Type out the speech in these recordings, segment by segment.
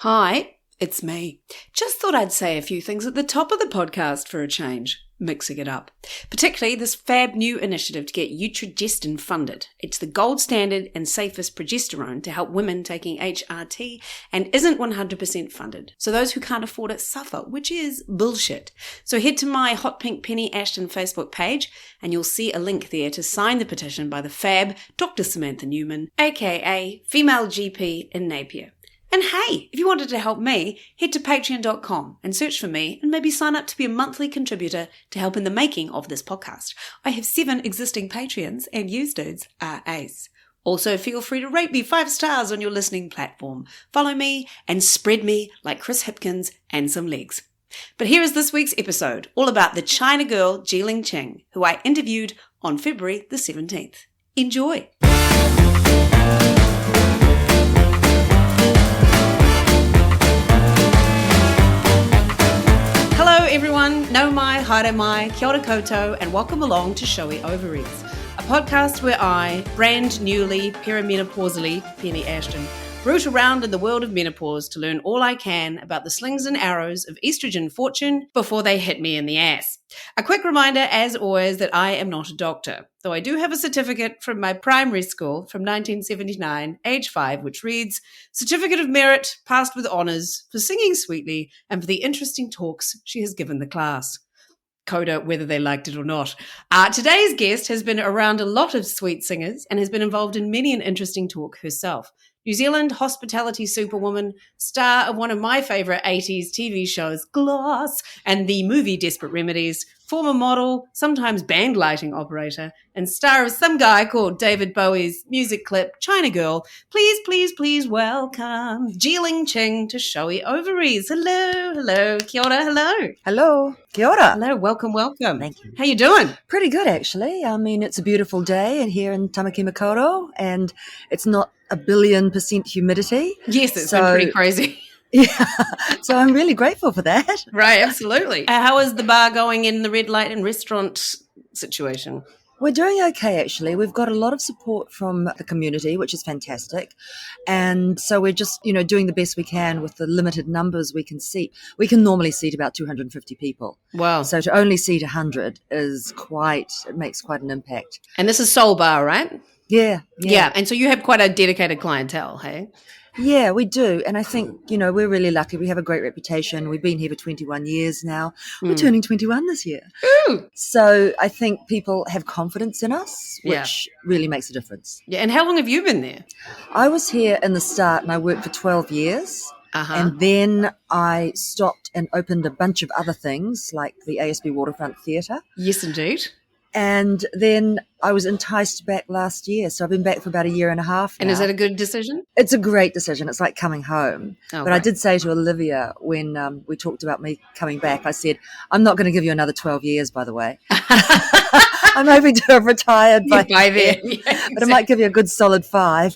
Hi, it's me. Just thought I'd say a few things at the top of the podcast for a change, mixing it up. Particularly this fab new initiative to get Utrogestin funded. It's the gold standard and safest progesterone to help women taking HRT and isn't 100% funded. So those who can't afford it suffer, which is bullshit. So head to my Hot Pink Penny Ashton Facebook page and you'll see a link there to sign the petition by the fab Dr. Samantha Newman, aka Female GP in Napier. And hey, if you wanted to help me, head to patreon.com and search for me and maybe sign up to be a monthly contributor to help in the making of this podcast. I have 7 existing Patreons and you dudes are ace. Also, feel free to rate me 5 stars on your listening platform. Follow me and spread me like Chris Hipkins and some legs. But here is this week's episode, all about the China girl Geeling Ching, who I interviewed on February the 17th. Enjoy! Hello everyone, nau mai, haere mai, kia ora koutou, and welcome along to Showy Ovaries, a podcast where I, brand newly perimenopausally Penny Ashton, root around in the world of menopause to learn all I can about the slings and arrows of estrogen fortune before they hit me in the ass. A quick reminder, as always, that I am not a doctor, though I do have a certificate from my primary school from 1979, age 5, which reads, Certificate of Merit, passed with honours, for singing sweetly and for the interesting talks she has given the class. Coda, whether they liked it or not. Today's guest has been around a lot of sweet singers and has been involved in many an interesting talk herself. New Zealand hospitality superwoman, star of one of my favourite 80s TV shows, Glossy, and the movie Desperate Remedies, former model, sometimes band lighting operator, and star of some guy called David Bowie's music clip, China Girl. Please, please, please welcome Geeling Ching to Showy Ovaries. Hello, kia ora, hello. Hello, kia ora. Hello, welcome. Thank you. How you doing? Pretty good, actually. I mean, it's a beautiful day and here in Tamaki Makaurau, and it's not 1,000,000% humidity. Yes, it's been pretty crazy. Yeah, so I'm really grateful for that. Right, absolutely. How is the bar going in the red light and restaurant situation? We're doing okay, actually. We've got a lot of support from the community, which is fantastic. And so we're just, doing the best we can with the limited numbers we can seat. We can normally seat about 250 people. Wow. So to only seat 100 it makes quite an impact. And this is Soul Bar, right? Yeah. And so you have quite a dedicated clientele, hey? Yeah, we do. And I think, we're really lucky. We have a great reputation. We've been here for 21 years now. We're turning 21 this year. Ooh. So I think people have confidence in us, which really makes a difference. Yeah. And how long have you been there? I was here in the start and I worked for 12 years. And then I stopped and opened a bunch of other things like the ASB Waterfront Theatre. Yes, indeed. And then I was enticed back last year. So I've been back for about a year and a half now. And is that a good decision? It's a great decision. It's like coming home. Oh, but I did say to Olivia when we talked about me coming back, I said, I'm not going to give you another 12 years, by the way. I'm hoping to have retired by then. Yeah, exactly. But I might give you a good solid 5.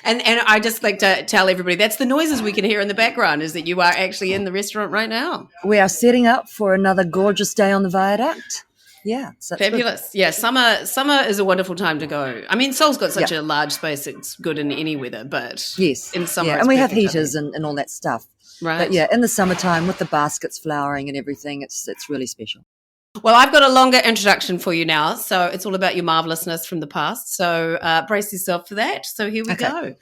And I just like to tell everybody that's the noises we can hear in the background is that you are actually in the restaurant right now. We are setting up for another gorgeous day on the viaduct. Yeah. So fabulous. Good. Yeah. Summer is a wonderful time to go. I mean, Seoul's got such a large space. It's good in any weather, but yes, in summer, and we have heaters and all that stuff. Right. But yeah, in the summertime with the baskets flowering and everything, it's really special. Well, I've got a longer introduction for you now. So it's all about your marvelousness from the past. So brace yourself for that. So here we go.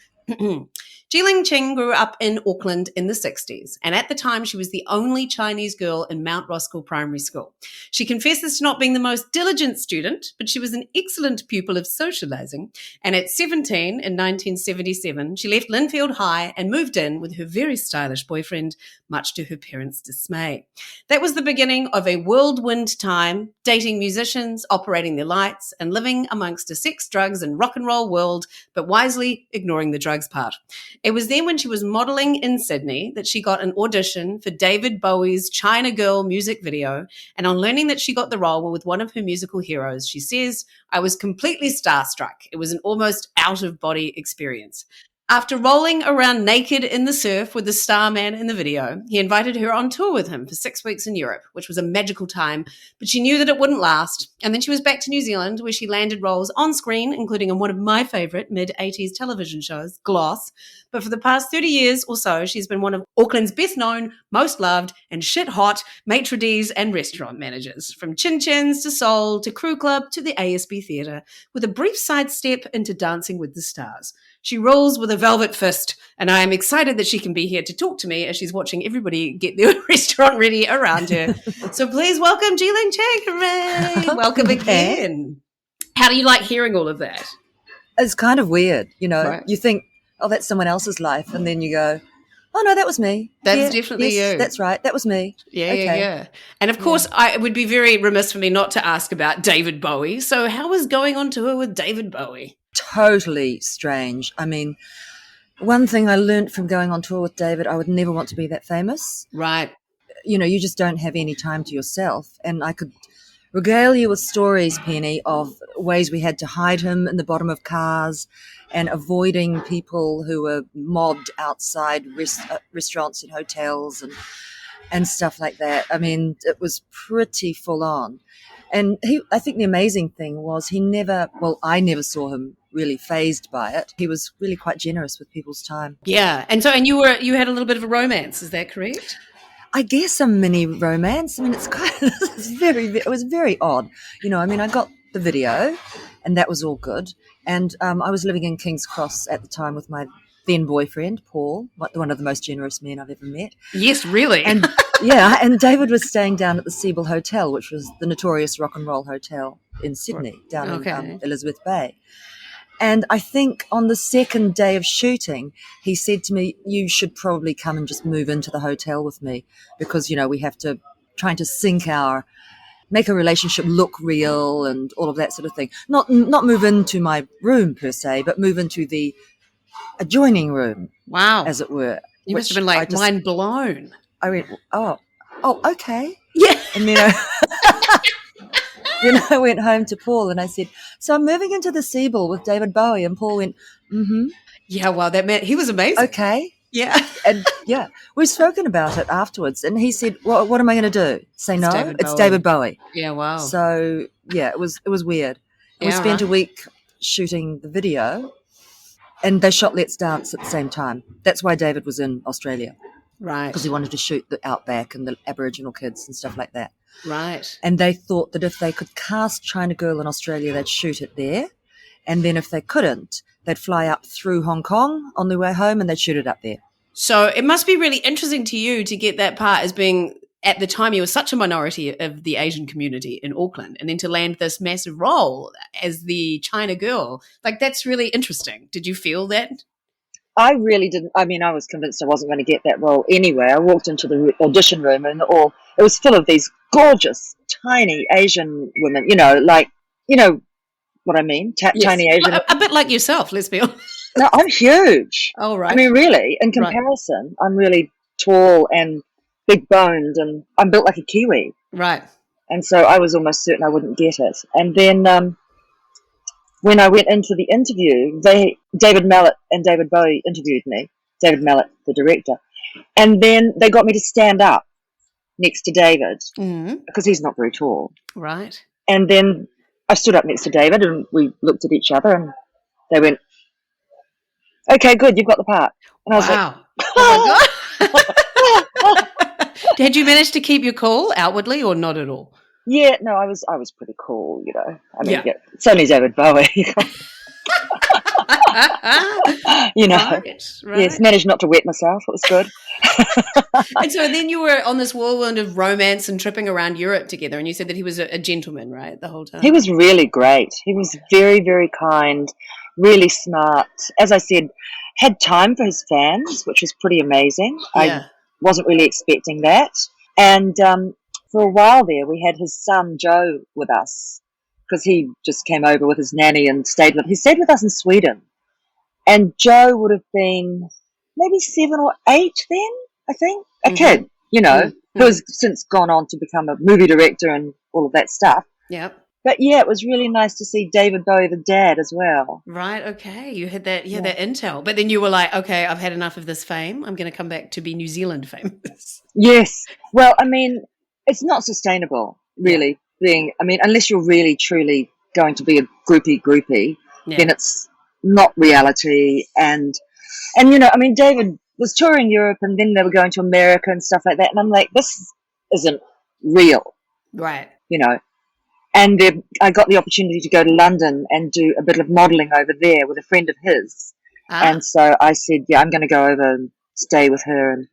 Geeling Ching grew up in Auckland in the 60s, and at the time she was the only Chinese girl in Mount Roskill Primary School. She confesses to not being the most diligent student, but she was an excellent pupil of socialising, and at 17 in 1977, she left Linfield High and moved in with her very stylish boyfriend, much to her parents' dismay. That was the beginning of a whirlwind time, dating musicians, operating their lights, and living amongst a sex, drugs, and rock and roll world, but wisely ignoring the drugs part. It was then when she was modelling in Sydney that she got an audition for David Bowie's China Girl music video, and on learning that she got the role with one of her musical heroes, she says, I was completely starstruck. It was an almost out-of-body experience. After rolling around naked in the surf with the Starman in the video, he invited her on tour with him for 6 weeks in Europe, which was a magical time, but she knew that it wouldn't last. And then she was back to New Zealand, where she landed roles on screen, including in one of my favourite mid-80s television shows, Gloss. But for the past 30 years or so, she's been one of Auckland's best known, most loved, and shit-hot maitre d's and restaurant managers, from Chin Chins to Soul to Crew Club to the ASB Theatre, with a brief sidestep into Dancing with the Stars. She rules with a velvet fist, and I am excited that she can be here to talk to me as she's watching everybody get their restaurant ready around her. So please welcome Geeling Ching. Hooray! Welcome again. How do you like hearing all of that? It's kind of weird, Right. You think, oh, that's someone else's life, and then you go, oh, no, that was me. That's definitely you. That's right, that was me. Yeah. And of course, it would be very remiss for me not to ask about David Bowie. So how was going on tour with David Bowie? Totally strange. I mean, one thing I learned from going on tour with David, I would never want to be that famous. Right. You just don't have any time to yourself. And I could regale you with stories, Penny, of ways we had to hide him in the bottom of cars and avoiding people who were mobbed outside restaurants and hotels and stuff like that. I mean, it was pretty full on. And I think the amazing thing was I never saw him really fazed by it. He was really quite generous with people's time. Yeah. And you had a little bit of a romance, is that correct? I guess a mini romance. I mean, it was very odd. I got the video and that was all good. And I was living in King's Cross at the time with my then boyfriend, Paul, one of the most generous men I've ever met. Yes, really. And yeah, and David was staying down at the Siebel Hotel, which was the notorious rock and roll hotel in Sydney, down in Elizabeth Bay. And I think on the second day of shooting, he said to me, you should probably come and just move into the hotel with me because, we have to trying to make a relationship look real and all of that sort of thing. Not move into my room per se, but move into the adjoining room. Wow. As it were. You must have been mind blown. I went, oh, okay. Yeah. And then I went home to Paul and I said, so I'm moving into the Siebel with David Bowie. And Paul went, mm-hmm. Yeah, well, that meant he was amazing. Okay. Yeah. And yeah, we've spoken about it afterwards. And he said, well, what am I going to do? Say no? It's David Bowie. Yeah, wow. So yeah, it was weird. And we spent a week shooting the video and they shot Let's Dance at the same time. That's why David was in Australia. Right. Because he wanted to shoot the outback and the Aboriginal kids and stuff like that. Right. And they thought that if they could cast China Girl in Australia, they'd shoot it there. And then if they couldn't, they'd fly up through Hong Kong on their way home and they'd shoot it up there. So it must be really interesting to you to get that part as being, at the time, you were such a minority of the Asian community in Auckland, and then to land this massive role as the China Girl. Like, that's really interesting. Did you feel that? I really didn't. I mean, I was convinced I wasn't going to get that role anyway. I walked into the audition room and it was full of these gorgeous, tiny Asian women, what I mean? Tiny Asian. A bit like yourself, let's be honest. No, I'm huge. Oh, right. I mean, really, in comparison, I'm really tall and big boned and I'm built like a Kiwi. Right. And so I was almost certain I wouldn't get it. And then when I went into the interview, David Mallet and David Bowie interviewed me, David Mallet, the director, and then they got me to stand up next to David because he's not very tall. Right. And then I stood up next to David and we looked at each other and they went, okay, good, you've got the part. And I was like, oh my God. Had you managed to keep your cool outwardly or not at all? Yeah, no, I was pretty cool, I mean, it's only David Bowie. Right. Yes, managed not to wet myself. It was good. And so then you were on this whirlwind of romance and tripping around Europe together, and you said that he was a gentleman, right, the whole time? He was really great. He was very, very kind, really smart. As I said, had time for his fans, which was pretty amazing. Yeah. I wasn't really expecting that. And for a while there, we had his son, Joe, with us because he just came over with his nanny and stayed with us in Sweden. And Joe would have been maybe 7 or 8 then, I think. A kid, who has since gone on to become a movie director and all of that stuff. Yep. But yeah, it was really nice to see David Bowie, the dad, as well. Right, okay. You had that, Yeah. that intel. But then you were like, okay, I've had enough of this fame. I'm going to come back to be New Zealand famous. Yes. Well, I mean, it's not sustainable, Yeah, really, unless you're really, truly going to be a groupie, yeah. then it's not reality. And David was touring Europe and then they were going to America and stuff like that. And I'm like, this isn't real, Right. you know. And I got the opportunity to go to London and do a bit of modelling over there with a friend of his. Ah, And so I said, yeah, I'm going to go over and stay with her and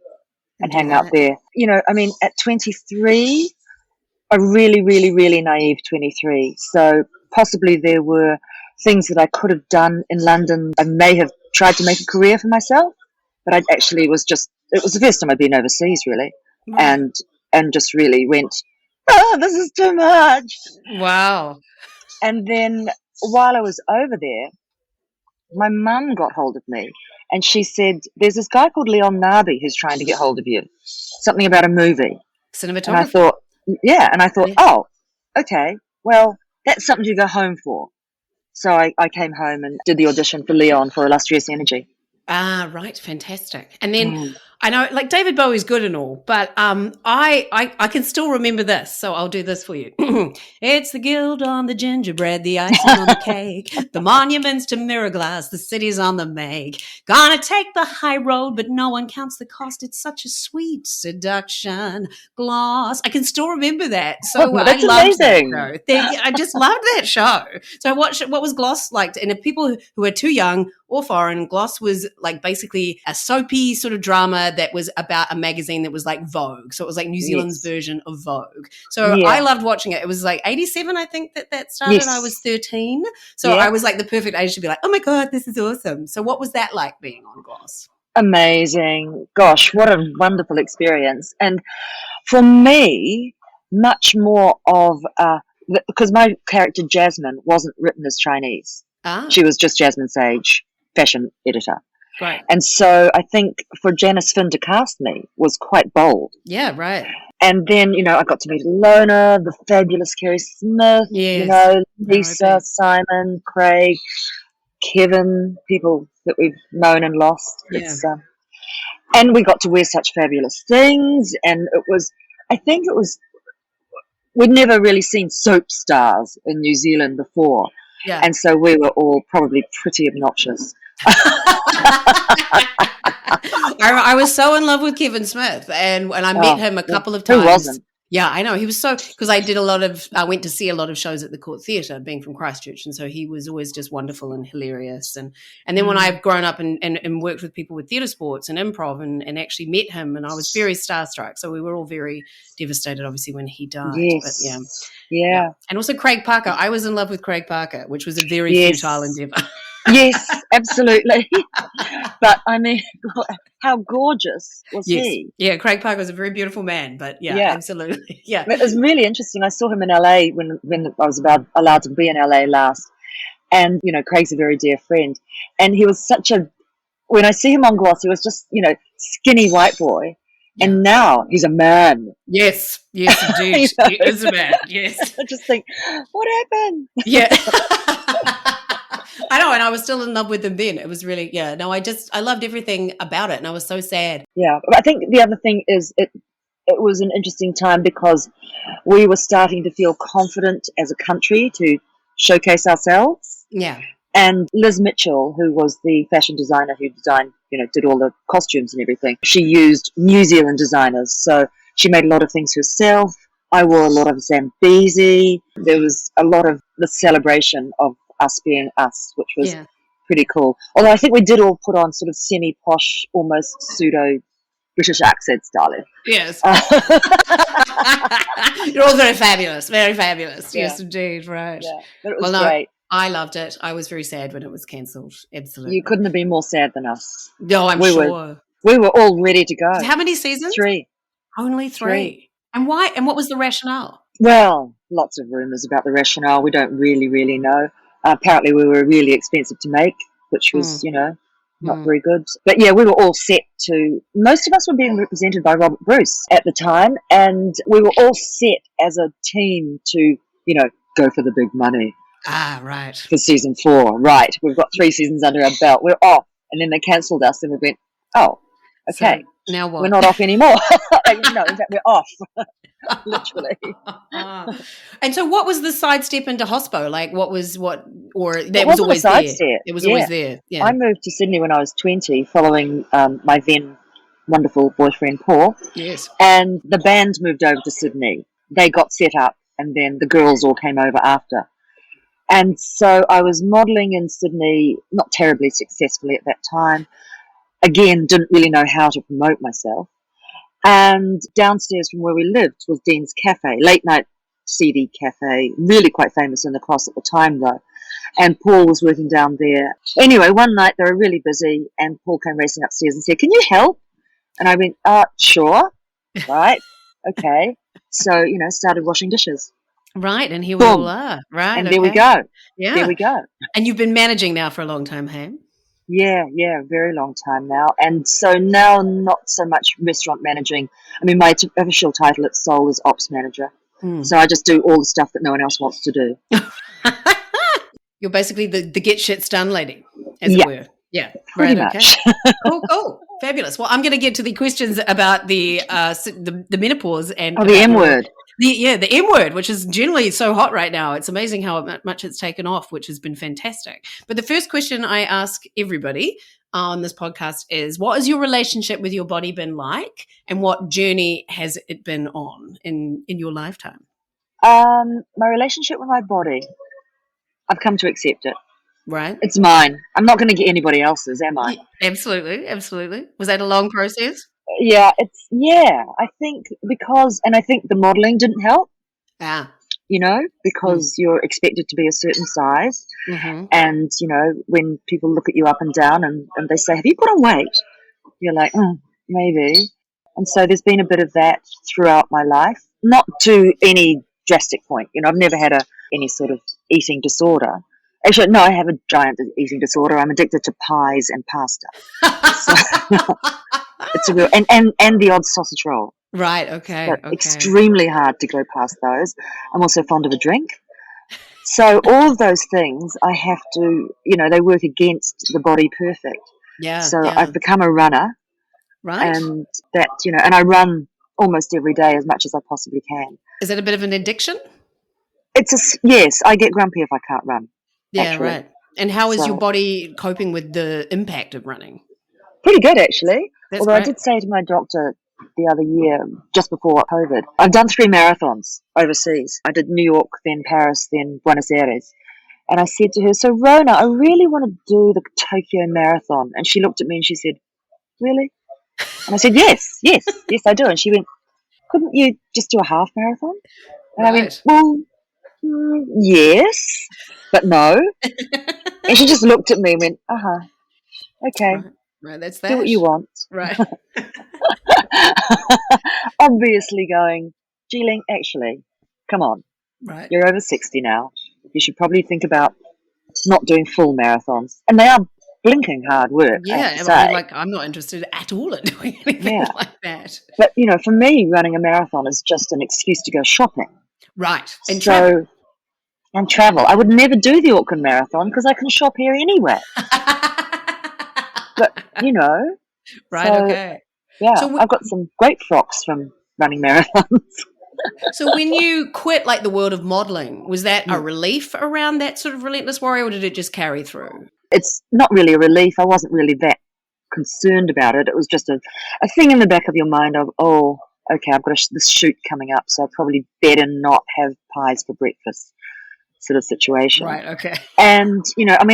do hang out that. there. At 23, a really, really, really naive 23. So possibly there were things that I could have done in London. I may have tried to make a career for myself, but I actually it was the first time I'd been overseas, really. Right. And just really went, oh, this is too much. Wow. And then while I was over there, my mum got hold of me and she said, there's this guy called Leon Narby who's trying to get hold of you. Something about a movie. And I Cinematographer. thought, Yeah. oh, okay, well, that's something to go home for. So I came home and did the audition for Leon for Illustrious Energy. Ah, right, fantastic. And then Mm. I know, like David Bowie's good and all, but I can still remember this, so I'll do this for you. It's the guild on the gingerbread, the icing on the cake, the monuments to mirror glass, the cities on the make. Gonna take the high road, but no one counts the cost. It's such a sweet seduction. Gloss. I can still remember that. So I That's loved that amazing. show. I just loved that show. So I watched what was Gloss like? And if people who are too young or foreign, Gloss was like basically a soapy sort of drama that was about a magazine that was like Vogue. So it was like New Zealand's Yes. version of Vogue. So I Yeah. loved watching it. It was like 87, I think that started. Yes. I was 13. So Yeah. I was like the perfect age to be like, oh my God, this is awesome. So what was that like being on Gloss? Amazing. Gosh, what a wonderful experience. And for me, much more of because my character Jasmine wasn't written as Chinese. Ah, She was just Jasmine Sage, fashion editor. great. And so I think for Janice Finn to cast me was quite bold. Yeah, right. And then, I got to meet Lona, the fabulous Kerry Smith, Yes. Lisa, R.I.P. Simon, Craig, Kevin, people that we've known and lost. Yeah. And we got to wear such fabulous things. And we'd never really seen soap stars in New Zealand before. Yeah. And so we were all probably pretty obnoxious. I was so in love with Kevin Smith, and I met him a couple of times. Who wasn't? Yeah, I know. He was so, because I went to see a lot of shows at the Court Theatre, being from Christchurch, and so he was always just wonderful and hilarious. And then when I've grown up and worked with people with theatre sports and improv and actually met him, and I was very starstruck. So we were all very devastated, obviously, when he died. Yes. But Yeah. And also Craig Parker. I was in love with Craig Parker, which was a very Yes. futile endeavour. Yes, absolutely. But I mean, how gorgeous was Yes. he? Yeah, Craig Parker was a very beautiful man, but yeah. Absolutely. Yeah. It was really interesting. I saw him in LA when I was allowed to be in LA last. And, Craig's a very dear friend. And he was when I see him on Gloss, he was just, skinny white boy. Yeah. And now he's a man. Yes, indeed. He is a man, yes. I just think, what happened? Yeah. I know, and I was still in love with him then. It was really, I loved everything about it, and I was so sad. Yeah, but I think the other thing is it was an interesting time because we were starting to feel confident as a country to showcase ourselves. Yeah. And Liz Mitchell, who was the fashion designer who designed, did all the costumes and everything, she used New Zealand designers. So she made a lot of things herself. I wore a lot of Zambezi. There was a lot of the celebration of us being us, which was pretty cool. Although I think we did all put on sort of semi-posh, almost pseudo-British accents, darling. Yes. You're all very fabulous, very fabulous. Yeah. Yes, indeed, right. Yeah, but it was great. I loved it. I was very sad when it was cancelled. Absolutely. You couldn't have been more sad than us. No, I'm sure. We were all ready to go. How many seasons? 3. Only 3. And why? And what was the rationale? Well, lots of rumours about the rationale. We don't really know. Apparently we were really expensive to make, which was, not very good. But yeah, we were all set to, most of us were being represented by Robert Bruce at the time, and we were all set as a team to, go for the big money Ah, right. for season 4. Right, we've got 3 seasons under our belt. We're off. And then they cancelled us and we went, oh, okay. So now We're what? not off anymore. No, in fact, we're off, literally. And so what was the sidestep into hospo? Like or that It was wasn't a always there? sidestep. It was Yeah. always there. Yeah. I moved to Sydney when I was 20 following my then wonderful boyfriend, Paul. Yes. And the band moved over to Sydney. They got set up and then the girls all came over after. And so I was modelling in Sydney, not terribly successfully at that time. Again, didn't really know how to promote myself. And downstairs from where we lived was Dean's Cafe, late night CD cafe, really quite famous in the Cross at the time though. And Paul was working down there. Anyway, one night they were really busy and Paul came racing upstairs and said, "Can you help?" And I went, sure. Right. Okay. So, started washing dishes. Right. And here we Boom. all are. Right. And okay. there we go. Yeah. There we go. And you've been managing now for a long time, hey? Yeah, a very long time now. And so now not so much restaurant managing. I mean, my official title at Soul is Ops Manager. So I just do all the stuff that no one else wants to do. You're basically the get shits done lady, as it were. Yeah, pretty much. Okay. Cool. Fabulous. Well, I'm going to get to the questions about the menopause and the M word. The M word, which is generally so hot right now. It's amazing how much it's taken off, which has been fantastic. But the first question I ask everybody on this podcast is, what has your relationship with your body been like, and what journey has it been on in your lifetime? My relationship with my body, I've come to accept it. Right. It's mine. I'm not going to get anybody else's, am I? Absolutely. Was that a long process? Yeah, I think I think the modelling didn't help. Because you're expected to be a certain size. Mm-hmm. And, when people look at you up and down and they say, "Have you put on weight?" You're like, maybe. And so there's been a bit of that throughout my life, not to any drastic point. I've never had any sort of eating disorder. Actually, no, I have a giant eating disorder. I'm addicted to pies and pasta. So, it's a real and the odd sausage roll. Right. Okay. So extremely hard to go past those. I'm also fond of a drink. So all of those things, I have to, they work against the body perfect. Yeah. So I've become a runner. Right. And that, and I run almost every day as much as I possibly can. Is that a bit of an addiction? Yes, I get grumpy if I can't run. Yeah, actually. right. And how is your body coping with the impact of running? Pretty good, actually. That's Although great. I did say to my doctor the other year, just before COVID, I've done 3 marathons overseas. I did New York, then Paris, then Buenos Aires. And I said to her, "So Rona, I really want to do the Tokyo Marathon." And she looked at me and she said, "Really?" And I said, yes, I do. And she went, "Couldn't you just do a half marathon?" And I went, "Well, yes, but no." And she just looked at me and went, okay. Right, that's that. Do what you want. Right. Obviously going, Geeling, actually, come on. Right. You're over 60 now. You should probably think about not doing full marathons. And they are blinking hard work. Yeah, I'm not interested at all in doing anything like that. But, for me, running a marathon is just an excuse to go shopping. Right. And travel. And travel. I would never do the Auckland Marathon because I can shop here anyway. But, Right, so, okay. Yeah, so I've got some great frocks from running marathons. So when you quit the world of modelling, was that a relief around that sort of relentless warrior, or did it just carry through? It's not really a relief. I wasn't really that concerned about it. It was just a thing in the back of your mind of, okay, I've got this shoot coming up, so I probably better not have pies for breakfast sort of situation. Right, okay. And,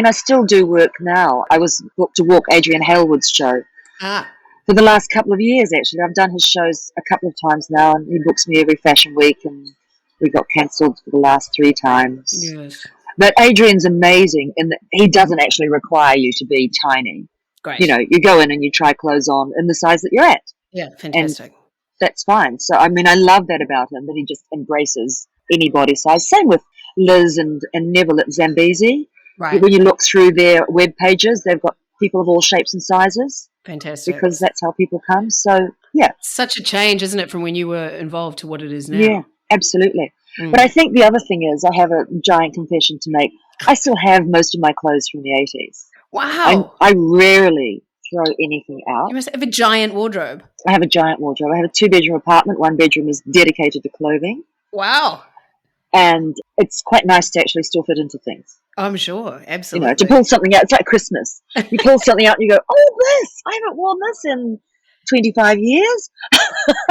I still do work now. I was booked to walk Adrian Halewood's show. For the last couple of years, actually. I've done his shows a couple of times now, and he books me every fashion week, and we got cancelled for the last 3 times. Yes. But Adrian's amazing in that he doesn't actually require you to be tiny. Great. You go in and you try clothes on in the size that you're at. Yeah, fantastic. And that's fine. So, I love that about him, that he just embraces any body size. Same with Liz and Neville at Zambezi. Right. When you look through their web pages, they've got people of all shapes and sizes. Fantastic. Because that's how people come. So, yeah. Such a change, isn't it, from when you were involved to what it is now? Yeah, absolutely. But I think the other thing is, I have a giant confession to make. I still have most of my clothes from the 80s. Wow. I rarely throw anything You out. must have a giant wardrobe. I have a giant wardrobe. I have a 2-bedroom apartment. One bedroom is dedicated to clothing. Wow. And it's quite nice to actually still fit into things. I'm sure. You Absolutely. know, to pull something out. It's like Christmas. You pull something out and you go, oh, this! I haven't worn this in 25 years.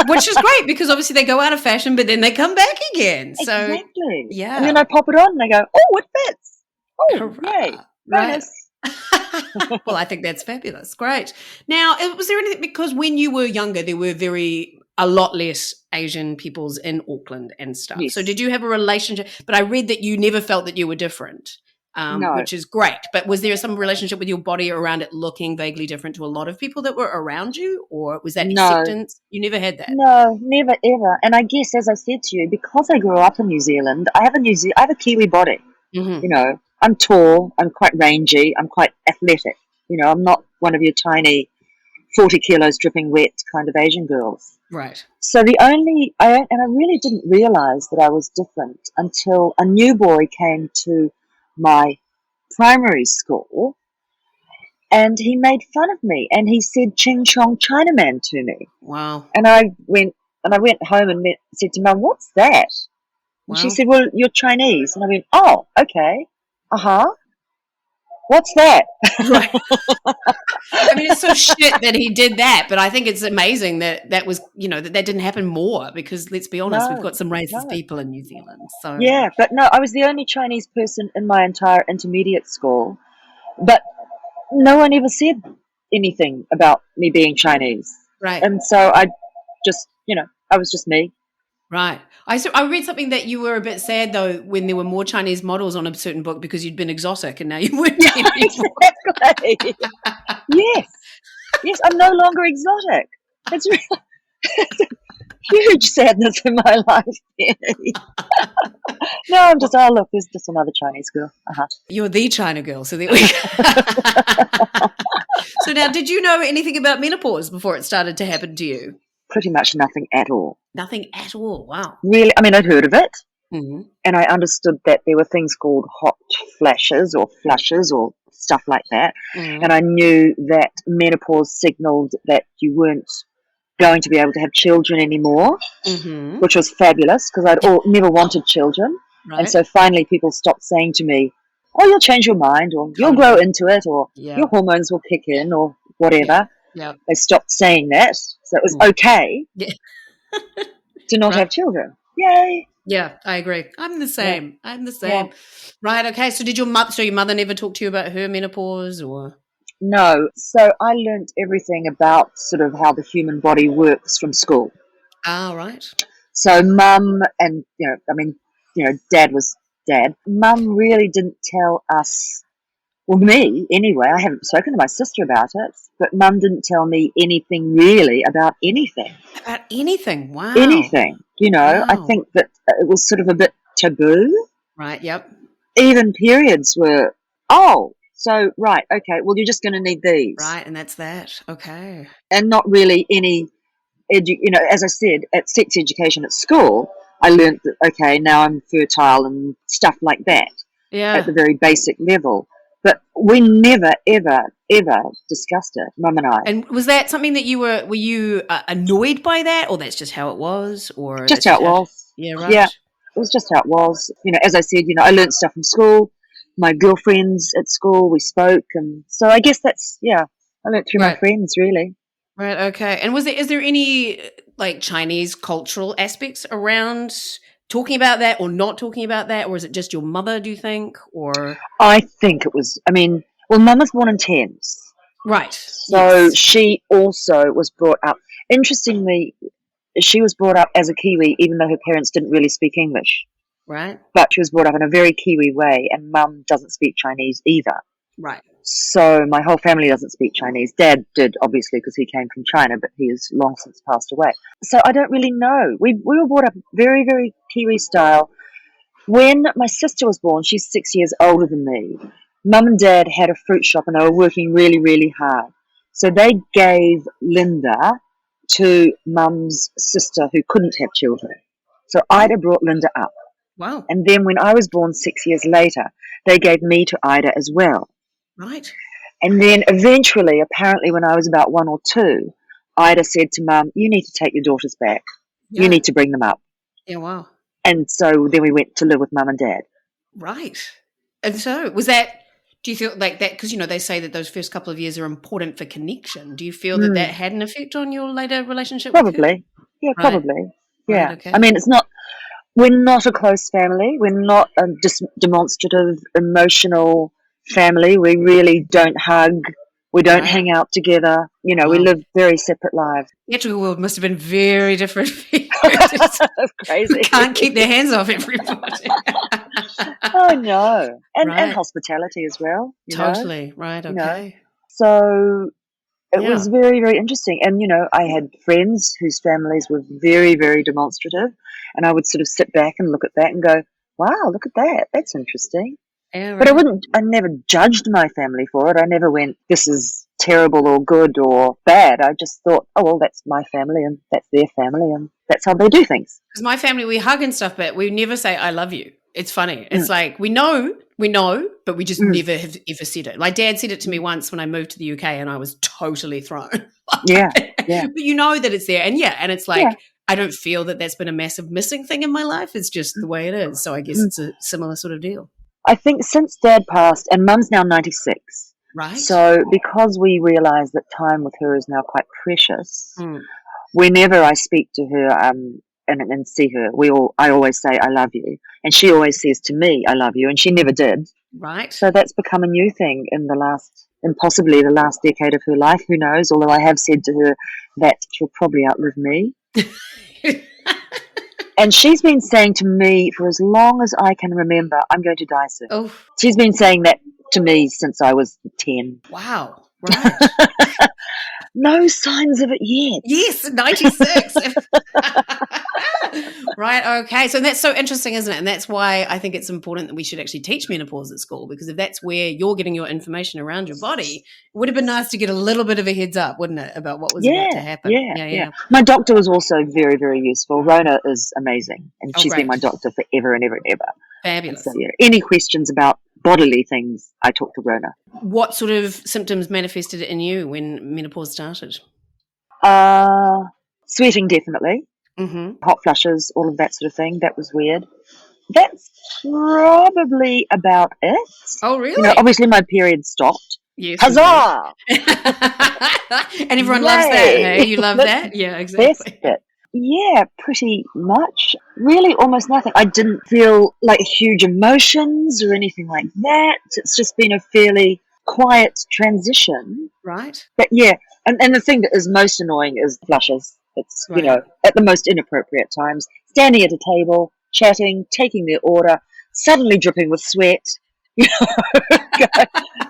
Which is great because obviously they go out of fashion, but then they come back again. So, exactly. yeah. And then I pop it on and I go, oh, it fits. Oh, Hurrah. yay. Bonus. Well, I think that's fabulous. Great. Now, was there anything, because when you were younger, there were a lot less Asian peoples in Auckland and stuff. Yes. So did you have a relationship? But I read that you never felt that you were different, No. which is great. But was there some relationship with your body around it looking vaguely different to a lot of people that were around you? Or was that No. acceptance? You never had that? No, never ever. And I guess, as I said to you, because I grew up in New Zealand, I have a Kiwi body. Mm-hmm. You know, I'm tall, I'm quite rangy, I'm quite athletic. You know, I'm not one of your tiny 40 kilos dripping wet kind of Asian girls. Right. So I really didn't realize that I was different until a new boy came to my primary school and he made fun of me and he said Ching Chong Chinaman to me. Wow. And I went home and said to Mum, what's that? And she said, well, you're Chinese. And I went, oh, okay. Uh-huh. What's that? Right. I mean, it's so shit that he did that, but I think it's amazing that was, that didn't happen more because, let's be honest, we've got some racist people in New Zealand. So yeah, but no, I was the only Chinese person in my entire intermediate school, but no one ever said anything about me being Chinese. Right. And so I just, I was just me. Right. I read something that you were a bit sad, though, when there were more Chinese models on a certain book because you'd been exotic and now you weren't anymore. Exactly. Yes, I'm no longer exotic. It's really, it's a huge sadness in my life, Penny. No, I'm just, look, there's just another Chinese girl. Uh-huh. You're the China girl, so there we go. So now, did you know anything about menopause before it started to happen to you? Pretty much nothing at all. Nothing at all. Wow. Really, I mean, I'd heard of it, mm-hmm. and I understood that there were things called hot flashes or flushes or stuff like that, mm-hmm. and I knew that menopause signaled that you weren't going to be able to have children anymore, mm-hmm. which was fabulous because I'd never wanted children, and so finally people stopped saying to me, oh, you'll change your mind, or you'll grow into it, or your hormones will kick in, or whatever. Yeah. They stopped saying that, so it was okay to not have children. Yay! Yeah, I agree. I'm the same. Yeah. I'm the same. Yeah. Right. Okay. So did your mother never talk to you about her menopause, or? No. So I learned everything about sort of how the human body works from school. Ah, right. So Mum and Dad was Dad. Mum really didn't tell us. Well, me, anyway, I haven't spoken to my sister about it, but Mum didn't tell me anything really about anything. About anything? Wow. Anything, Wow. I think that it was sort of a bit taboo. Right, yep. Even periods were, so, right, okay, well, you're just going to need these. Right, and that's that, okay. And not really any, as I said, at sex education at school, I learned that, okay, now I'm fertile and stuff like that. Yeah. At the very basic level. But we never, ever, ever discussed it, Mum and I. And was that something that were you annoyed by that, or that's just how it was? Or just how it was. Yeah, right. Yeah, it was just how it was. As I said, I learned stuff from school. My girlfriends at school, we spoke. And so I guess that's, I learned through my friends, really. Right, okay. And is there any, Chinese cultural aspects around talking about that or not talking about that, or is it just your mother, do you think? Or I think it was, Mum was born in Thames. Right. So she also was brought up, interestingly, she was brought up as a Kiwi, even though her parents didn't really speak English. Right. But she was brought up in a very Kiwi way, and Mum doesn't speak Chinese either. Right. So my whole family doesn't speak Chinese. Dad did, obviously, because he came from China, but he has long since passed away. So I don't really know. We were brought up very, very Kiwi style. When my sister was born, she's 6 years older than me, Mum and Dad had a fruit shop and they were working really, really hard. So they gave Linda to Mum's sister who couldn't have children. So Ida brought Linda up. Wow. And then when I was born 6 years later, they gave me to Ida as well. Right. And then eventually, apparently when I was about 1 or 2, Ida said to Mum, you need to take your daughters back. You Yeah. need to bring them up. Yeah, wow. And so then we went to live with Mum and Dad. Right. And so was that, do you feel like that, because, they say that those first couple of years are important for connection. Do you feel that that had an effect on your later relationship with her? Probably. Yeah, Right. probably. Yeah. Right, okay. I mean, we're not a close family. We're not a demonstrative, emotional family. We really don't hug. We don't hang out together. We Wow. live very separate lives. The theatrical world must have been very different for you. That's crazy. Can't keep their hands off everybody. Oh, no. And Right. hospitality as well. Totally. Right, okay. So it was Yeah. very, very interesting. And, I had friends whose families were very, very demonstrative. And I would sort of sit back and look at that and go, wow, look at that. That's interesting. Yeah, But right. I never judged my family for it. I never went, this is terrible or good or bad. I just thought, oh, well, that's my family and that's their family and that's how they do things. Because my family, we hug and stuff, but we never say, I love you. It's funny. It's like, we know, but we just never have ever said it. My dad said it to me once when I moved to the UK and I was totally thrown. Yeah. But you know that it's there. And it's like, Yeah. I don't feel that that's been a massive missing thing in my life. It's just the way it is. So I guess it's a similar sort of deal. I think since Dad passed, and Mum's now 96, Right. so because we realise that time with her is now quite precious, whenever I speak to her and see her, I always say, I love you. And she always says to me, I love you. And she never did. Right. So that's become a new thing in possibly the last decade of her life. Who knows? Although I have said to her that she'll probably outlive me. And she's been saying to me for as long as I can remember, I'm going to die soon. Oh, She's been saying that to me since I was 10. wow. Right. No signs of it yet. Yes, 96. Right, okay. So that's so interesting, isn't it? And that's why I think it's important that we should actually teach menopause at school, because if that's where you're getting your information around your body, it would have been nice to get a little bit of a heads up, wouldn't it, about what was about to happen. Yeah. My doctor was also very, very useful. Rona is amazing, and she's been my doctor forever and ever and ever. Fabulous. So, any questions about bodily things, I talk to Rona. What sort of symptoms manifested in you when menopause started? Sweating, definitely. Hot flushes, all of that sort of thing. That was weird. That's probably about it. Oh, really? Obviously my period stopped. Yes. Huzzah! And everyone loves that, hey? You love that? Yeah, exactly. Best bit. Yeah, pretty much. Really almost nothing. I didn't feel like huge emotions or anything like that. It's just been a fairly quiet transition. Right. But yeah, and the thing that is most annoying is flushes. It's, Right. at the most inappropriate times, standing at a table, chatting, taking their order, suddenly dripping with sweat,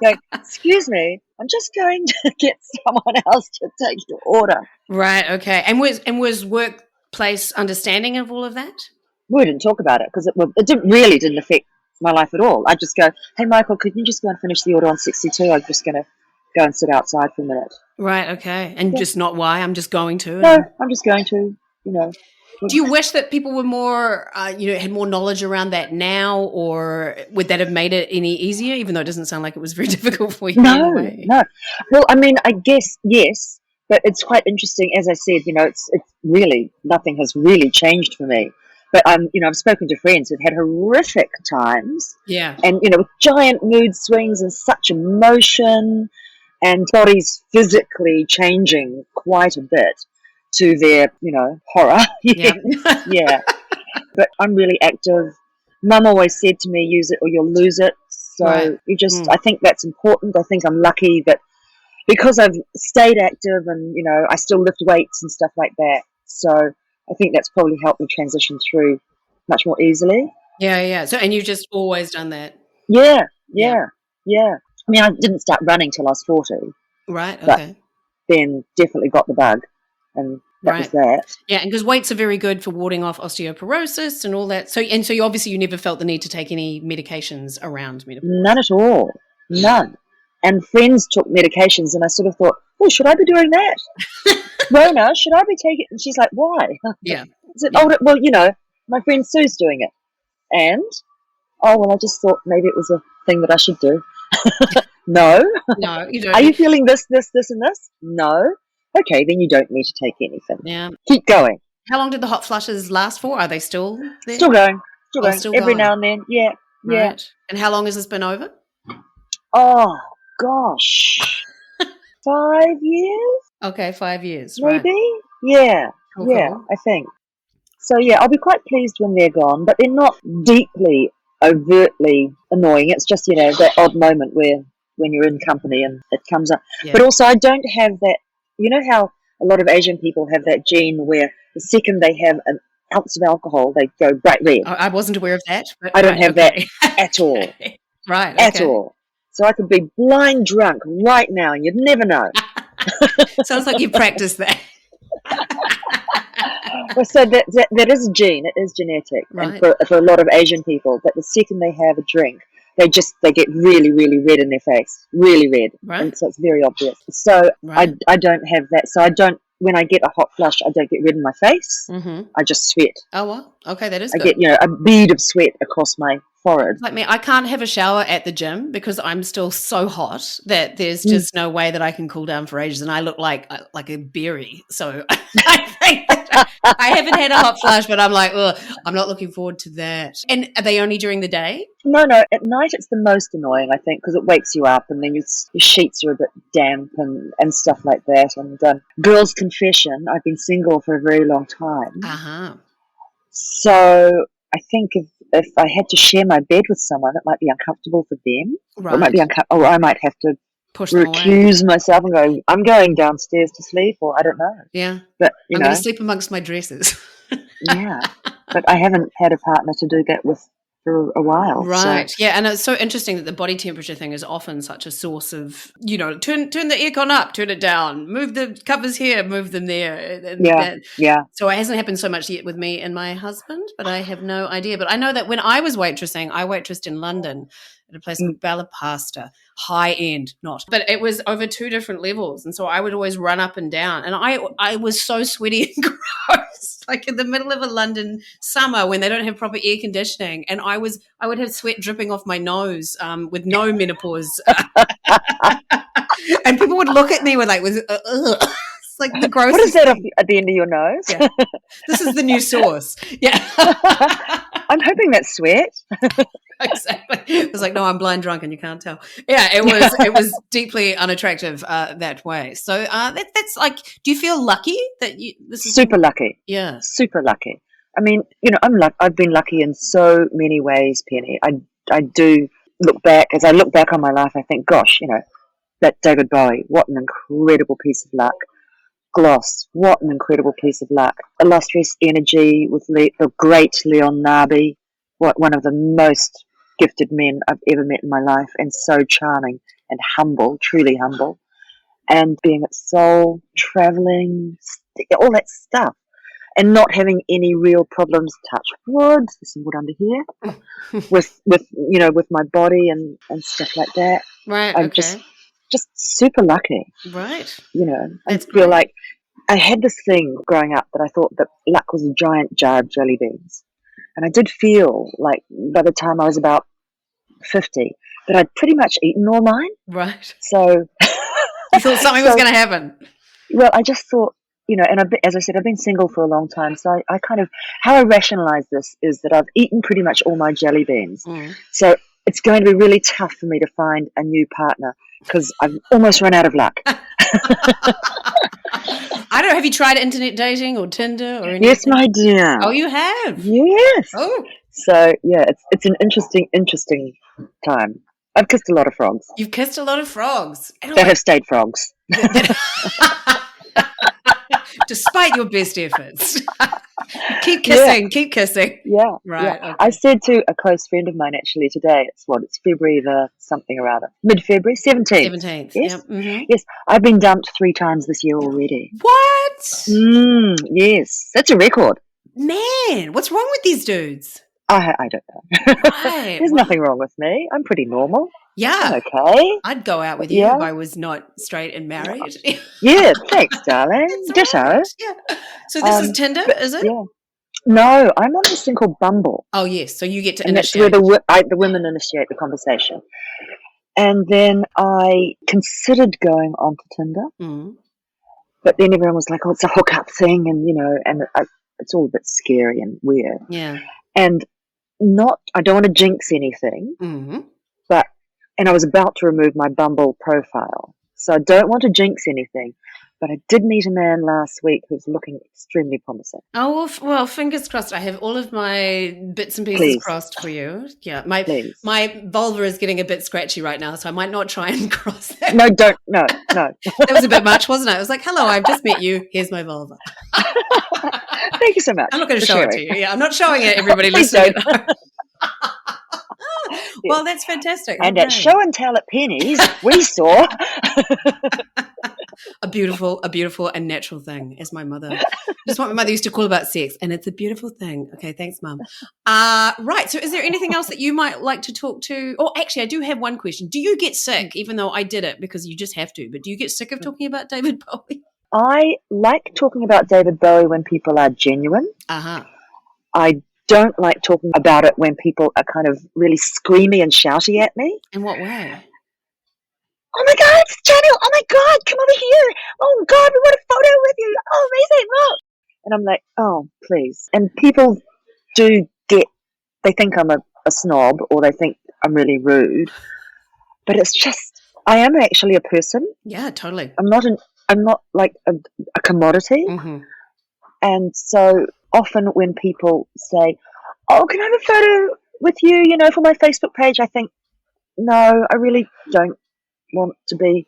going, excuse me, I'm just going to get someone else to take your order. Right, okay. And was workplace understanding of all of that? We didn't talk about it because it didn't affect my life at all. I'd just go, hey, Michael, could you just go and finish the order on 62? I'm just going to go and sit outside for a minute. Right, okay. And just not why, I'm just going to. No, I'm just going to, Do you wish that people were more, had more knowledge around that now, or would that have made it any easier, even though it doesn't sound like it was very difficult for you? No. Well, I mean, I guess, yes, but it's quite interesting. As I said, it's really, nothing has really changed for me. But, I've spoken to friends who've had horrific times. Yeah. And, with giant mood swings and such emotion and bodies physically changing quite a bit to their, horror. Yeah. Yeah. But I'm really active. Mum always said to me, use it or you'll lose it. So I think that's important. I think I'm lucky that because I've stayed active and, I still lift weights and stuff like that. So I think that's probably helped me transition through much more easily. Yeah. So, and you've just always done that? Yeah. I mean, I didn't start running till I was 40. Right, okay. But then definitely got the bug, and that was that. Yeah, and because weights are very good for warding off osteoporosis and all that. So you obviously you never felt the need to take any medications around menopause? None at all. None. And friends took medications, and I sort of thought, oh, should I be doing that? Rona, should I be taking it? And she's like, why? Yeah. I said, well, my friend Sue's doing it. And, oh, well, I just thought maybe it was a thing that I should do. No. No, you don't. Are you feeling this, this, this, and this? No. Okay, then you don't need to take anything. Yeah. Keep going. How long did the hot flushes last for? Are they still there? Still going. Still Oh, going. still Every going. now and then. Yeah. Yeah. Right. And how long has this been over? Oh, gosh. 5 years? Okay, 5 years. Maybe? Right. Yeah. Cool, Yeah, cool. I think. So, yeah, I'll be quite pleased when they're gone, but they're not deeply, overtly annoying. It's just, that odd moment where when you're in company and it comes up. Yeah. But also, I don't have that, how a lot of Asian people have that gene where the second they have an ounce of alcohol, they go bright red. I wasn't aware of that. But I don't have that at all. Right. At okay. all. So I could be blind drunk right now and you'd never know. Sounds like you practiced that. Well, so that is a gene. It is genetic. Right. And for a lot of Asian people, that the second they have a drink, they get really, really red in their face. Really red. Right. And so it's very obvious. So Right. I don't have that. So I don't, when I get a hot flush, I don't get red in my face. Mm-hmm. I just sweat. Oh, well. Okay, that is I good. get, a bead of sweat across my forehead. Like me, I can't have a shower at the gym because I'm still so hot that there's just no way that I can cool down for ages, and I look like a berry. So I think that I haven't had a hot flush, but I'm like, ugh, I'm not looking forward to that. And are they only during the day? No, at night it's the most annoying, I think, because it wakes you up and then your sheets are a bit damp and stuff like that. And girl's confession, I've been single for a very long time. Uh-huh. So I think if I had to share my bed with someone, it might be uncomfortable for them. Right. Or it might be or I might have to Push them away. recuse myself and go, I'm going downstairs to sleep, or I don't know. Yeah. But, I'm going to sleep amongst my dresses. Yeah. But I haven't had a partner to do that with for a while. Right. So. Yeah. And it's so interesting that the body temperature thing is often such a source of, turn the aircon up, turn it down, move the covers here, move them there. And Yeah. So it hasn't happened so much yet with me and my husband, but I have no idea. But I know that when I was waitressing, I waitressed in London at a place called Bella Pasta, high end, not. But it was over 2 different levels. And so I would always run up and down. And I was so sweaty and gross, like in the middle of a London summer when they don't have proper air conditioning. And I would have sweat dripping off my nose with no menopause. And people would look at me with it's like the grossest. What is that at the end of your nose? Yeah. This is the new sauce. Yeah. I'm hoping that's sweat. Exactly. It was like, no, I'm blind drunk and you can't tell. Yeah, it was deeply unattractive that way. So that's like, do you feel lucky that this is super lucky? Yeah, super lucky. I mean, I've been lucky in so many ways, Penny. I do look back on my life. I think, gosh, that David Bowie, what an incredible piece of luck. Gloss, what an incredible piece of luck. Illustrious Energy with the great Leon Nabi, one of the most gifted men I've ever met in my life, and so charming and humble, truly humble. And being at Seoul, traveling, all that stuff, and not having any real problems. Touch wood, there's some wood under here, with my body and stuff like that. Right. I'm okay. just super lucky. Right. I feel like I had this thing growing up that I thought that luck was a giant jar of jelly beans. And I did feel like by the time I was about 50 that I'd pretty much eaten all mine. Right. So you thought something was going to happen. Well, I just thought, and as I said, I've been single for a long time. So I kind of, how I rationalize this is that I've eaten pretty much all my jelly beans. Mm. So it's going to be really tough for me to find a new partner because I've almost run out of luck. I don't know. Have you tried internet dating or Tinder or anything? Yes, my dear. Oh, you have? Yes. Oh. So, yeah, it's an interesting time. I've kissed a lot of frogs. You've kissed a lot of frogs. That have stayed frogs. Despite your best efforts. Keep kissing. Yeah. Right. Yeah. Okay. I said to a close friend of mine actually today, it's February the something or other. Mid-February, 17th. 17th. Yes. Yep. Mm-hmm. Yes. I've been dumped 3 times this year already. What? Yes. That's a record. Man, what's wrong with these dudes? I don't know. Right. There's nothing wrong with me. I'm pretty normal. Yeah. I'm okay. I'd go out with you if I was not straight and married. Yeah, thanks, darling. Ditto. Right. Yeah. So this is Tinder, is it? Yeah. No, I'm on this thing called Bumble, Oh, yes. So you get to and that's where initiate. the women initiate the conversation. And then I considered going onto Tinder, Mm. but then everyone was like, "Oh, it's a hookup thing," and it's all a bit scary and weird. Yeah. And I don't want to jinx anything, Mm-hmm. but and I was about to remove my Bumble profile, so I don't want to jinx anything. But I did meet a man last week who's looking extremely promising. Oh, well, fingers crossed. I have all of my bits and pieces Please. crossed for you. Yeah, Please. my vulva is getting a bit scratchy right now, so I might not try and cross that. No, don't. No. That was a bit much, wasn't it? I was like, hello, I've just met you. Here's my vulva. Thank you so much. I'm not going to for show sharing. it to you. Yeah, I'm not showing it, everybody Please listening. don't. Well, that's fantastic. And Okay. at show and tell at Penny's, we saw a beautiful and natural thing, as my mother. Just what my mother used to call about sex, and it's a beautiful thing. Okay, thanks, Mum. Right. So, is there anything else that you might like to talk to? Oh, actually, I do have one question. Do you get sick, even though I did it because you just have to? But do you get sick of talking about David Bowie? I like talking about David Bowie when people are genuine. Uh-huh. I don't like talking about it when people are kind of really screamy and shouty at me. In what way? Oh my God, it's Daniel! Oh my God, come over here! Oh God, we want a photo with you! Oh, amazing! Look! And I'm like, oh, please. And people they think I'm a snob, or they think I'm really rude. But it's just, I am actually a person. Yeah, totally. I'm not like a commodity. Mm-hmm. And so often when people say, oh, can I have a photo with you, for my Facebook page, I think, no, I really don't want to be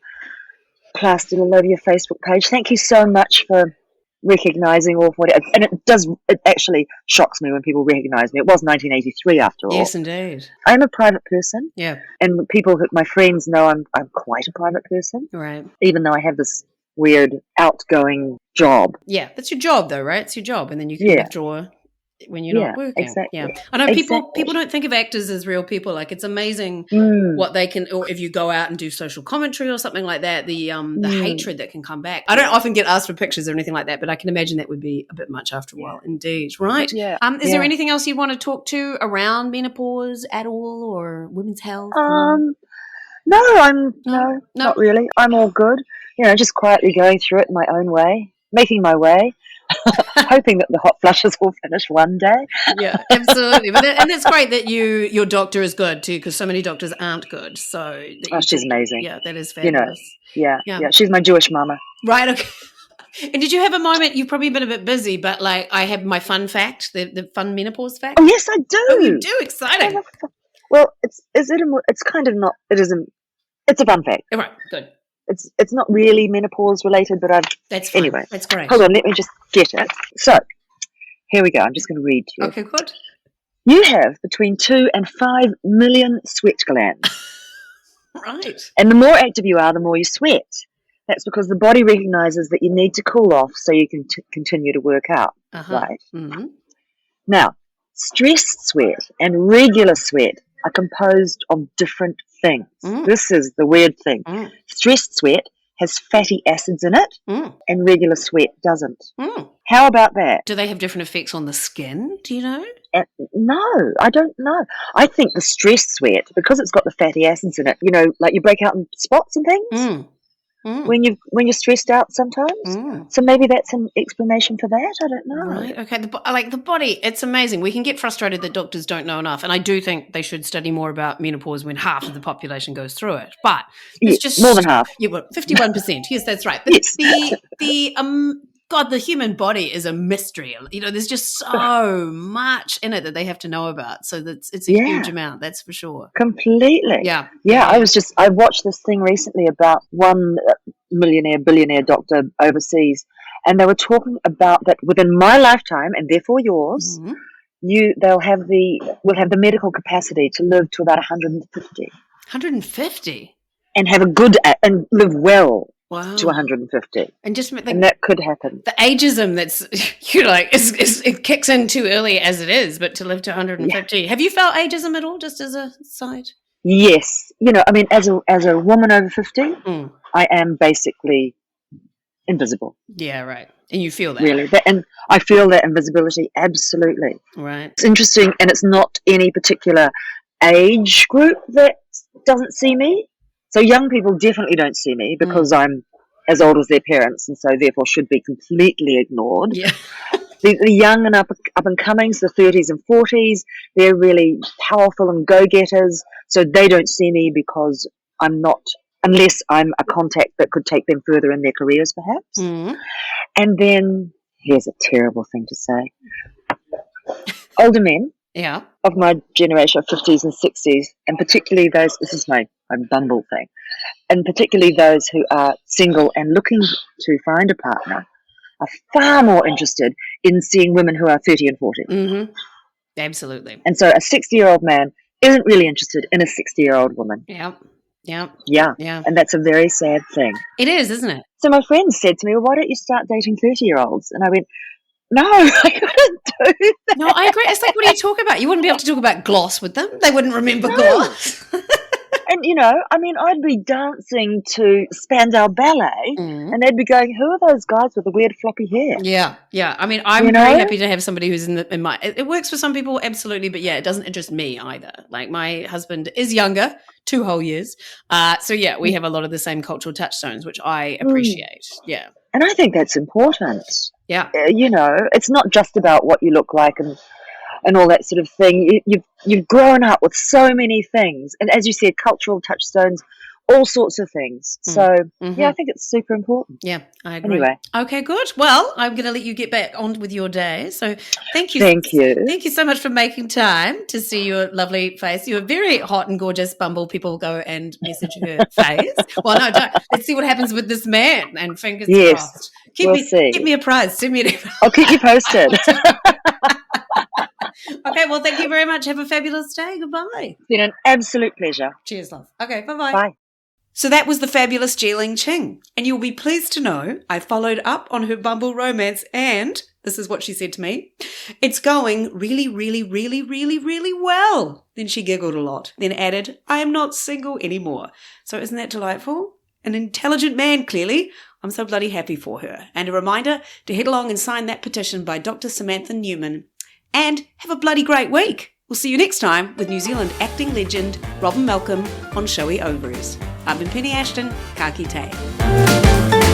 plastered all over your Facebook page. Thank you so much for recognizing or whatever. And it actually shocks me when people recognize me. It was 1983 after all. Yes, indeed. I'm a private person. Yeah. And my friends know I'm quite a private person. Right. Even though I have this weird outgoing job. Yeah, that's your job though, right? It's your job, and then you can withdraw when you're not working. Exactly. Yeah, I know people don't think of actors as real people. Like, it's amazing what they can, or if you go out and do social commentary or something like that, the hatred that can come back. I don't often get asked for pictures or anything like that, but I can imagine that would be a bit much after a while. Indeed, right? Yeah. Is there anything else you want to talk to around menopause at all, or women's health? No, not really. I'm all good. Just quietly going through it in my own way, making my way, hoping that the hot flushes will finish one day. Yeah, absolutely. And it's great that your doctor is good too, because so many doctors aren't good. So she's amazing. Yeah, that is fabulous. Yeah. She's my Jewish mama. Right. Okay. And did you have a moment? You've probably been a bit busy, but like, I have my fun fact, the fun menopause fact. Oh yes, I do. Oh, you do. Exciting. Well, it's kind of not. It isn't. It's a fun fact. All right. Good. It's not really menopause related, but that's fine. Anyway. That's great. Hold on, let me just get it. So, here we go. I'm just going to read to you. Okay, good. You have between 2 and 5 million sweat glands. Right. And the more active you are, the more you sweat. That's because the body recognizes that you need to cool off so you can continue to work out. Uh-huh. Right? Mm-hmm. Now, stress sweat and regular sweat are composed of different things. This is the weird thing. Stressed sweat has fatty acids in it, and regular sweat doesn't. How about that? Do they have different effects on the skin? Do you know? No, I don't know. I think the stressed sweat, because it's got the fatty acids in it, like you break out in spots and things when you're stressed out sometimes. So maybe that's an explanation for that. I don't know. Right. Okay. The body, it's amazing. We can get frustrated that doctors don't know enough, and I do think they should study more about menopause when half of the population goes through it. But it's just more than half. Yeah, well, 51%. Yes, that's right. Yes. The human body is a mystery. There's just so much in it that they have to know about. So it's a huge amount, that's for sure. Completely. Yeah. Yeah, I watched this thing recently about one billionaire doctor overseas, and they were talking about that within my lifetime, and therefore yours, we'll have the medical capacity to live to about 150. 150? And have and live well. Wow. To 150, and that could happen. The ageism that's it kicks in too early as it is, but to live to 150. Yeah. Have you felt ageism at all, just as a side? Yes, as a woman over 50, I am basically invisible. Yeah, right. And you feel that. Really. And I feel that invisibility, absolutely. Right. It's interesting, and it's not any particular age group that doesn't see me. So young people definitely don't see me because I'm as old as their parents, and so therefore should be completely ignored. Yeah. The young and up and comings, the 30s and 40s, they're really powerful and go-getters, so they don't see me because I'm not, unless I'm a contact that could take them further in their careers, perhaps. Mm. And then, here's a terrible thing to say, older men of my generation of 50s and 60s, and particularly those, this is my Bumble thing, and particularly those who are single and looking to find a partner, are far more interested in seeing women who are 30 and 40. Mm-hmm. Absolutely. And so a 60-year-old man isn't really interested in a 60-year-old woman. Yeah. Yeah. And that's a very sad thing. It is, isn't it? So my friends said to me, well, why don't you start dating 30-year-olds? And I went, no, I couldn't do that. No, I agree. It's like, what are you talking about? You wouldn't be able to talk about gloss with them. They wouldn't remember gloss. And, I'd be dancing to Spandau Ballet and they'd be going, who are those guys with the weird floppy hair? Yeah. I mean, I'm very happy to have somebody who's in my, it works for some people, absolutely, but yeah, it doesn't interest me either. Like my husband is younger, 2 whole years. So yeah, we have a lot of the same cultural touchstones, which I appreciate. Yeah. And I think that's important. Yeah. It's not just about what you look like and all that sort of thing. You've grown up with so many things, and as you said, cultural touchstones, all sorts of things. So yeah, I think it's super important. Yeah, I agree. Anyway, okay, good. Well, I'm going to let you get back on with your day. So thank you so much for making time to see your lovely face. You're very hot and gorgeous. Bumble people go and message her face. Well, no, don't. Let's see what happens with this man. And fingers crossed. Get me a prize. Send me an email. I'll keep you posted. Okay, well, thank you very much. Have a fabulous day. Goodbye. It's been an absolute pleasure. Cheers, love. Okay, bye-bye. Bye. So that was the fabulous Geeling Ching. And you'll be pleased to know I followed up on her Bumble romance and this is what she said to me. It's going really, really, really, really, really well. Then she giggled a lot, then added, I am not single anymore. So isn't that delightful? An intelligent man, clearly. I'm so bloody happy for her. And a reminder to head along and sign that petition by Dr. Samantha Newman. And have a bloody great week. We'll see you next time with New Zealand acting legend Robin Malcolm on Showy Ovaries. I've been Penny Ashton, ka kite.